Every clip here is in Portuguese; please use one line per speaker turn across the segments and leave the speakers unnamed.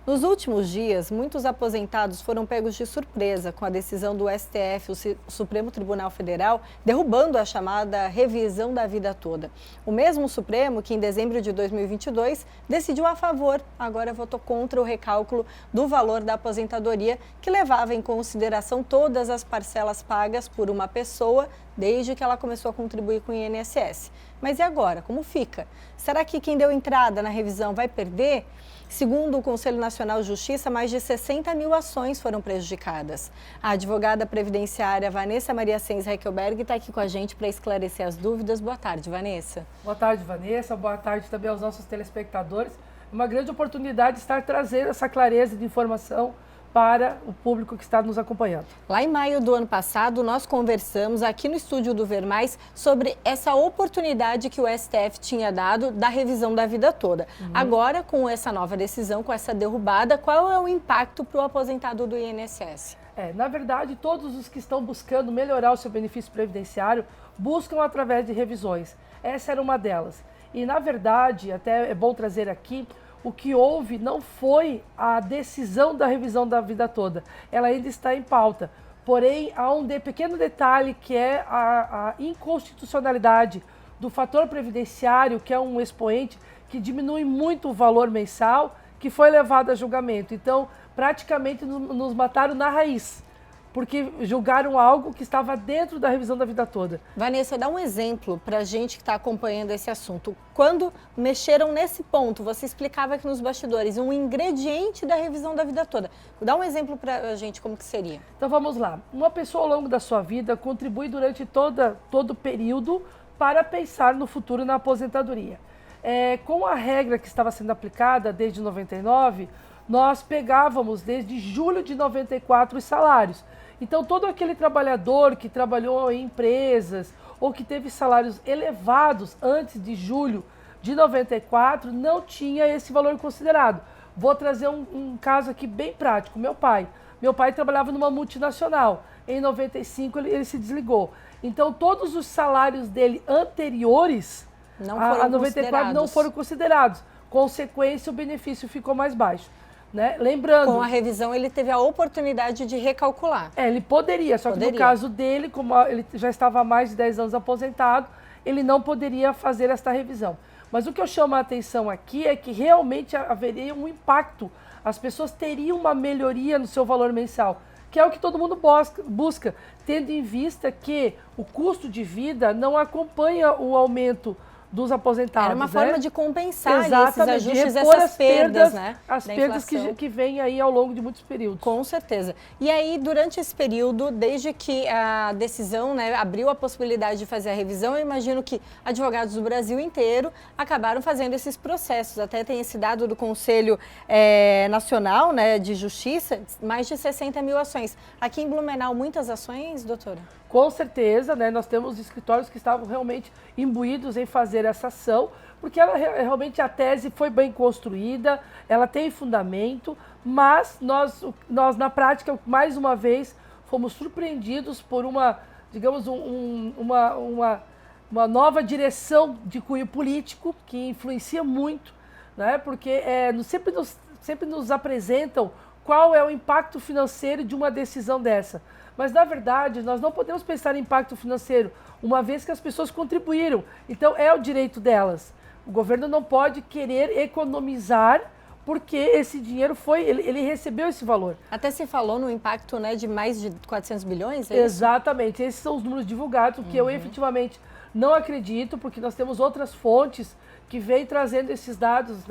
Nos últimos dias, muitos aposentados foram pegos de surpresa com a decisão do STF, o Supremo Tribunal Federal, derrubando a chamada revisão da vida toda. O mesmo Supremo que, em dezembro de 2022, decidiu a favor, agora votou contra o recálculo do valor da aposentadoria, que levava em consideração todas as parcelas pagas por uma pessoa desde que ela começou a contribuir com o INSS. Mas e agora? Como fica? Será que quem deu entrada na revisão vai perder? Segundo o Conselho Nacional de Justiça, mais de 60 mil ações foram prejudicadas. A advogada previdenciária Vanessa Maria Sens Reckelberg está aqui com a gente para esclarecer as dúvidas. Boa tarde, Vanessa.
Boa tarde, Vanessa. Boa tarde também aos nossos telespectadores. É uma grande oportunidade de estar trazendo essa clareza de informação para o público que está nos acompanhando.
Lá em maio do ano passado, nós conversamos aqui no estúdio do Ver Mais sobre essa oportunidade que o STF tinha dado da revisão da vida toda. Agora, com essa nova decisão, com essa derrubada, qual é o impacto para o aposentado do INSS?
Na verdade, todos os que estão buscando melhorar o seu benefício previdenciário buscam através de revisões. Essa era uma delas. E, na verdade, até é bom trazer aqui, o que houve não foi a decisão da revisão da vida toda, ela ainda está em pauta. Porém, há um pequeno detalhe que é a inconstitucionalidade do fator previdenciário, que é um expoente que diminui muito o valor mensal, que foi levado a julgamento. Então, praticamente nos mataram na raiz, porque julgaram algo que estava dentro da revisão da vida toda.
Vanessa, dá um exemplo para a gente que está acompanhando esse assunto. Quando mexeram nesse ponto, você explicava aqui nos bastidores, um ingrediente da revisão da vida toda. Dá um exemplo para a gente como que seria.
Então vamos lá. Uma pessoa ao longo da sua vida contribui durante todo o período para pensar no futuro na aposentadoria. Com a regra que estava sendo aplicada desde 99, nós pegávamos desde julho de 94 os salários. Então, todo aquele trabalhador que trabalhou em empresas ou que teve salários elevados antes de julho de 94 não tinha esse valor considerado. Vou trazer um caso aqui bem prático. Meu pai trabalhava numa multinacional. Em 95 ele se desligou. Então, todos os salários dele anteriores a 94 não foram considerados. Consequência, o benefício ficou mais baixo. Lembrando,
com a revisão ele teve a oportunidade de recalcular.
Ele poderia, só que no caso dele, como ele já estava há mais de 10 anos aposentado, ele não poderia fazer esta revisão. Mas o que eu chamo a atenção aqui é que realmente haveria um impacto. As pessoas teriam uma melhoria no seu valor mensal, que é o que todo mundo busca, tendo em vista que o custo de vida não acompanha o aumento dos aposentados.
Era uma forma de compensar esses
exatamente,
ajustes, essas perdas, né?
As perdas que vêm aí ao longo de muitos períodos.
Com certeza. E aí, durante esse período, desde que a decisão, abriu a possibilidade de fazer a revisão, eu imagino que advogados do Brasil inteiro acabaram fazendo esses processos. Até tem esse dado do Conselho Nacional, de Justiça, mais de 60 mil ações. Aqui em Blumenau, muitas ações, doutora?
Com certeza, nós temos escritórios que estavam realmente imbuídos em fazer essa ação, porque realmente a tese foi bem construída, ela tem fundamento, mas nós na prática, mais uma vez, fomos surpreendidos por uma nova direção de cunho político que influencia muito, porque sempre nos apresentam qual é o impacto financeiro de uma decisão dessa. Mas, na verdade, nós não podemos pensar em impacto financeiro, uma vez que as pessoas contribuíram. Então, é o direito delas. O governo não pode querer economizar, porque esse dinheiro ele recebeu esse valor.
Até se falou no impacto de mais de 400 bilhões? É
exatamente. Esses são os números divulgados, o que eu efetivamente não acredito, porque nós temos outras fontes que vêm trazendo esses dados,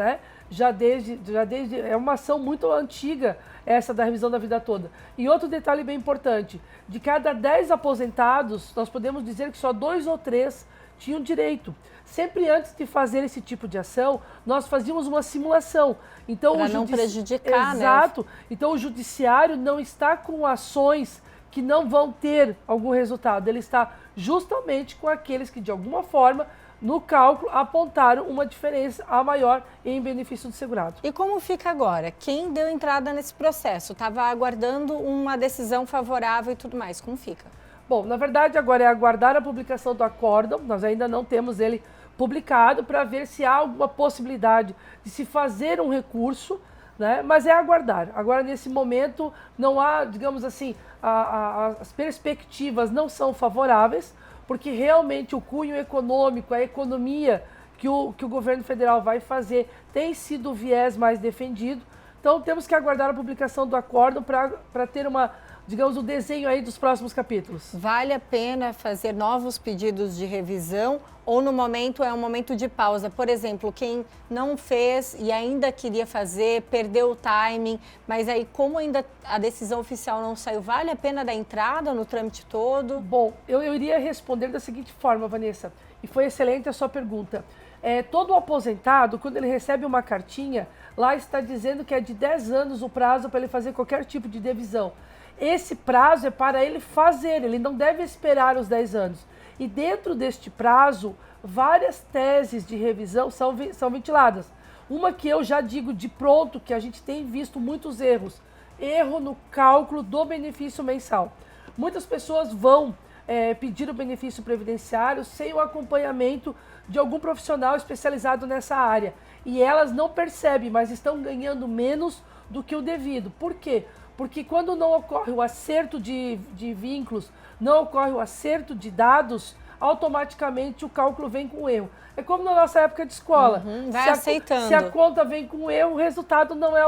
já desde é uma ação muito antiga essa da revisão da vida toda. E outro detalhe bem importante, de cada 10 aposentados, nós podemos dizer que só 2 ou 3 tinham direito. Sempre antes de fazer esse tipo de ação, nós fazíamos uma simulação. Então,
para não prejudicar,
exato. Então, o judiciário não está com ações que não vão ter algum resultado. Ele está justamente com aqueles que, de alguma forma, no cálculo, apontaram uma diferença a maior em benefício do segurado.
E como fica agora? Quem deu entrada nesse processo? Estava aguardando uma decisão favorável e tudo mais. Como fica?
Bom, na verdade, agora é aguardar a publicação do acórdão. Nós ainda não temos ele publicado para ver se há alguma possibilidade de se fazer um recurso né? Mas é aguardar. Agora, nesse momento, não há, digamos assim, as perspectivas não são favoráveis, porque realmente o cunho econômico, a economia que o governo federal vai fazer tem sido o viés mais defendido. Então, temos que aguardar a publicação do acórdão para ter digamos, o desenho aí dos próximos capítulos.
Vale a pena fazer novos pedidos de revisão ou no momento é um momento de pausa? Por exemplo, quem não fez e ainda queria fazer, perdeu o timing, mas aí como ainda a decisão oficial não saiu, vale a pena dar entrada no trâmite todo?
Bom, eu iria responder da seguinte forma, Vanessa, e foi excelente a sua pergunta. Todo aposentado, quando ele recebe uma cartinha, lá está dizendo que é de 10 anos o prazo para ele fazer qualquer tipo de revisão. Esse prazo é para ele fazer, ele não deve esperar os 10 anos. E dentro deste prazo, várias teses de revisão são ventiladas. Uma que eu já digo de pronto, que a gente tem visto muitos erros. Erro no cálculo do benefício mensal. Muitas pessoas vão pedir o benefício previdenciário sem o acompanhamento de algum profissional especializado nessa área. E elas não percebem, mas estão ganhando menos do que o devido. Por quê? Porque quando não ocorre o acerto de vínculos, não ocorre o acerto de dados, automaticamente o cálculo vem com erro. É como na nossa época de escola.
Vai aceitando.
Se a conta vem com erro, o resultado não é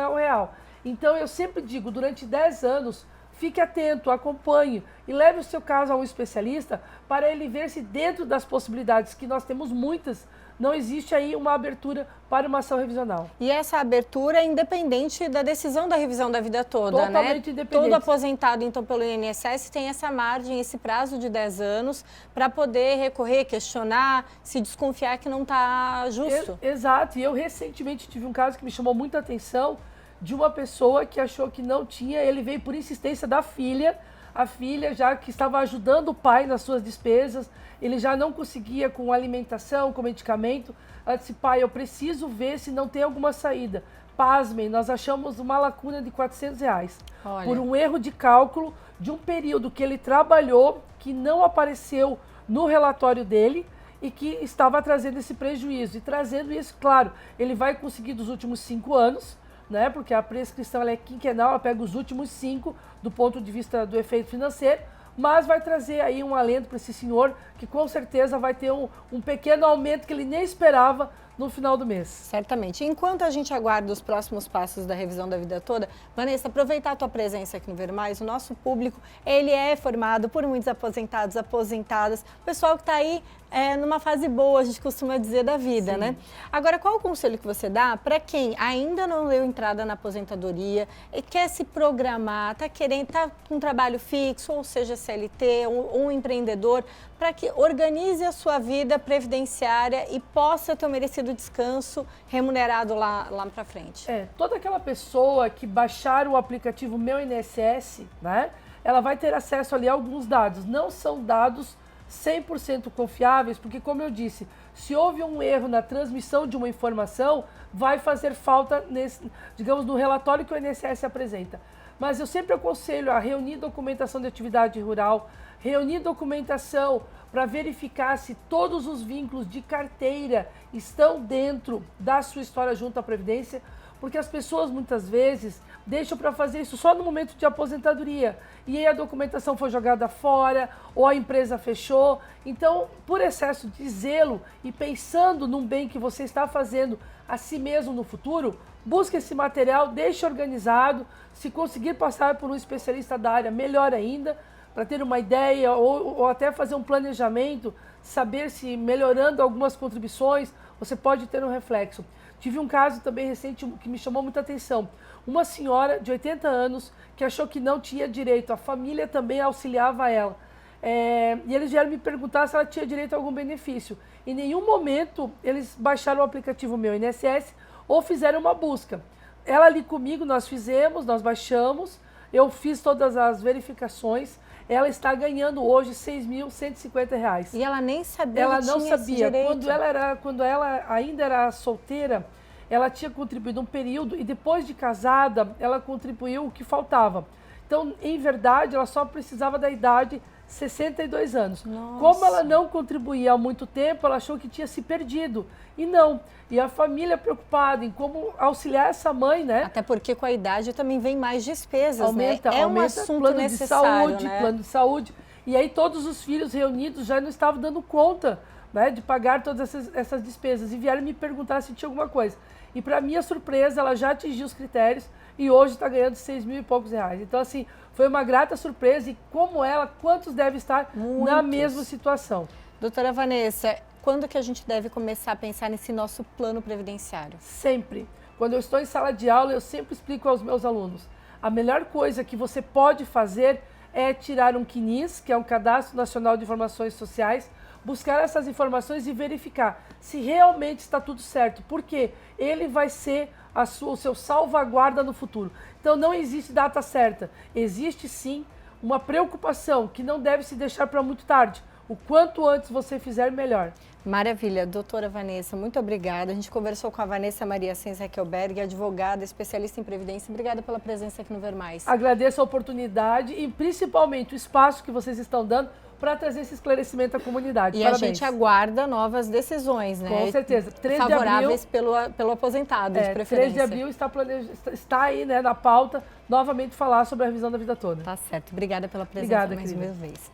o real. Então eu sempre digo, durante 10 anos, fique atento, acompanhe e leve o seu caso a um especialista para ele ver se dentro das possibilidades, que nós temos muitas, não existe aí uma abertura para uma ação revisional.
E essa abertura é independente da decisão da revisão da vida toda, né?
Totalmente independente.
Todo aposentado, então, pelo INSS tem essa margem, esse prazo de 10 anos para poder recorrer, questionar, se desconfiar que não está justo.
Exato. E eu recentemente tive um caso que me chamou muita atenção de uma pessoa que achou que não tinha, ele veio por insistência da filha, a filha já que estava ajudando o pai nas suas despesas, ele já não conseguia com alimentação, com medicamento. Ela disse, pai, eu preciso ver se não tem alguma saída. Pasmem, nós achamos uma lacuna de R$400. Olha. Por um erro de cálculo de um período que ele trabalhou, que não apareceu no relatório dele e que estava trazendo esse prejuízo. E trazendo isso, claro, ele vai conseguir dos últimos 5 anos, né? Porque a prescrição ela é quinquenal, ela pega os últimos 5 do ponto de vista do efeito financeiro, mas vai trazer aí um alento para esse senhor que com certeza vai ter um pequeno aumento que ele nem esperava no final do mês.
Certamente. Enquanto a gente aguarda os próximos passos da revisão da vida toda, Vanessa, aproveitar a tua presença aqui no Ver Mais, o nosso público, ele é formado por muitos aposentados, aposentadas, pessoal que está aí numa fase boa, a gente costuma dizer, da vida, né? Agora, qual o conselho que você dá para quem ainda não deu entrada na aposentadoria e quer se programar, está com um trabalho fixo, ou seja, CLT, ou um empreendedor, para que organize a sua vida previdenciária e possa ter um merecido descanso remunerado lá para frente?
Toda aquela pessoa que baixar o aplicativo Meu INSS, né, ela vai ter acesso ali a alguns dados. Não são dados 100% confiáveis, porque, como eu disse, se houve um erro na transmissão de uma informação, vai fazer falta, digamos, no relatório que o INSS apresenta. Mas eu sempre aconselho a reunir documentação de atividade rural, reunir documentação para verificar se todos os vínculos de carteira estão dentro da sua história junto à Previdência, porque as pessoas muitas vezes deixam para fazer isso só no momento de aposentadoria e aí a documentação foi jogada fora ou a empresa fechou. Então, por excesso de zelo e pensando num bem que você está fazendo a si mesmo no futuro, busque esse material, deixe organizado. Se conseguir passar por um especialista da área, melhor ainda, para ter uma ideia ou até fazer um planejamento, saber se melhorando algumas contribuições, você pode ter um reflexo. Tive um caso também recente que me chamou muita atenção. Uma senhora de 80 anos que achou que não tinha direito, a família também auxiliava ela. E eles vieram me perguntar se ela tinha direito a algum benefício. Em nenhum momento eles baixaram o aplicativo Meu INSS ou fizeram uma busca. Ela ali comigo, nós baixamos, eu fiz todas as verificações. Ela está ganhando hoje R$6.150.
E ela nem sabia.
Ela não sabia. Quando ela ainda era solteira, ela tinha contribuído um período e depois de casada, ela contribuiu o que faltava. Então, em verdade, ela só precisava da idade 62 anos.
Nossa.
Como ela não contribuía há muito tempo, ela achou que tinha se perdido. E não. E a família preocupada em como auxiliar essa mãe, né?
Até porque com a idade também vem mais despesas,
Aumenta,
né? É um
aumenta
assunto
plano
necessário,
de saúde,
né?
plano de saúde. E aí todos os filhos reunidos já não estavam dando conta, né, de pagar todas essas despesas. E vieram me perguntar se tinha alguma coisa. E para minha surpresa, ela já atingiu os critérios e hoje está ganhando 6 mil e poucos reais. Então, assim, foi uma grata surpresa. E como ela, quantos devem estar na mesma situação?
Doutora Vanessa, quando que a gente deve começar a pensar nesse nosso plano previdenciário?
Sempre. Quando eu estou em sala de aula, eu sempre explico aos meus alunos. A melhor coisa que você pode fazer é tirar um CNIS, que é um Cadastro Nacional de Informações Sociais, buscar essas informações e verificar se realmente está tudo certo, porque ele vai ser o seu salvaguarda no futuro. Então não existe data certa, existe sim uma preocupação que não deve se deixar para muito tarde. O quanto antes você fizer, melhor.
Maravilha. Doutora Vanessa, muito obrigada. A gente conversou com a Vanessa Maria Sens Heckelberg, advogada, especialista em Previdência. Obrigada pela presença aqui no Ver Mais.
Agradeço a oportunidade e principalmente o espaço que vocês estão dando para trazer esse esclarecimento à comunidade.
E
parabéns.
a gente aguarda novas decisões, né?
Com certeza. 3 de
favoráveis
abril,
pelo aposentado, de
3
preferência.
de abril está aí, né, na pauta, novamente falar sobre a revisão da vida toda.
Tá certo. Obrigada pela presença
Obrigada,
mais
querida.
uma vez.